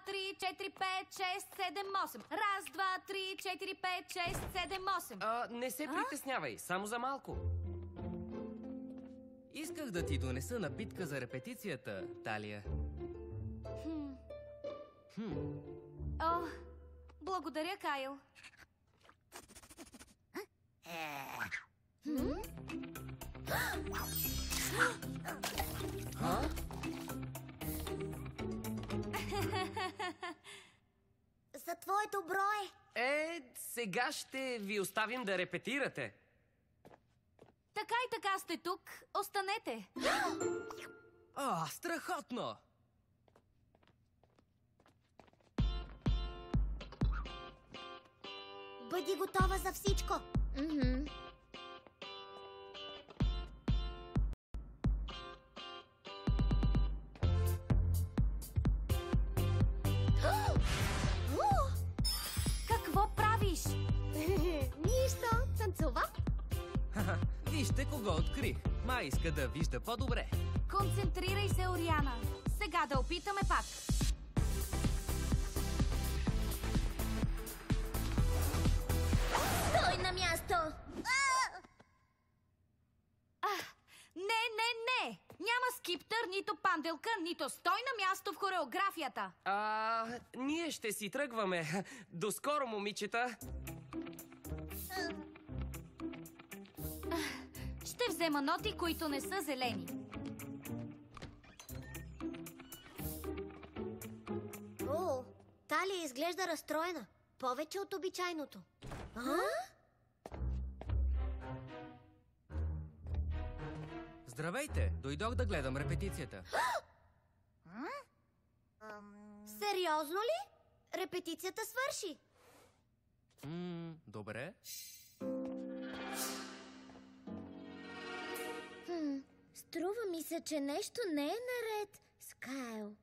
3, 4, 5, 6, 7, 8. Раз, два, 3, 4, 5, 6, 7, 8. Не се притеснявай, само за малко. Исках да ти донеса напитка за репетицията, Талия. О, благодаря, Кайл. За твое добро е. Сега ще ви оставим да репетирате. Така и така сте тук. Останете. Страхотно! Бъди готова за всичко. Какво правиш? Нищо, танцувам. Вижте кого открих. Май иска да вижда по-добре. Концентрирай се, Ориана. Сега да опитаме пак. Стой на място. Не! Няма скиптър, нито панделка, нито стой на място в хореографията. Ние ще си тръгваме. До скоро, момичета. Ще взема ноти, които не са зелени. О, Талия изглежда разстроена. Повече от обичайното. Здравейте! Дойдох да гледам репетицията. Сериозно ли? Репетицията свърши. Добре. Струва ми се, че нещо не е наред с Кайл.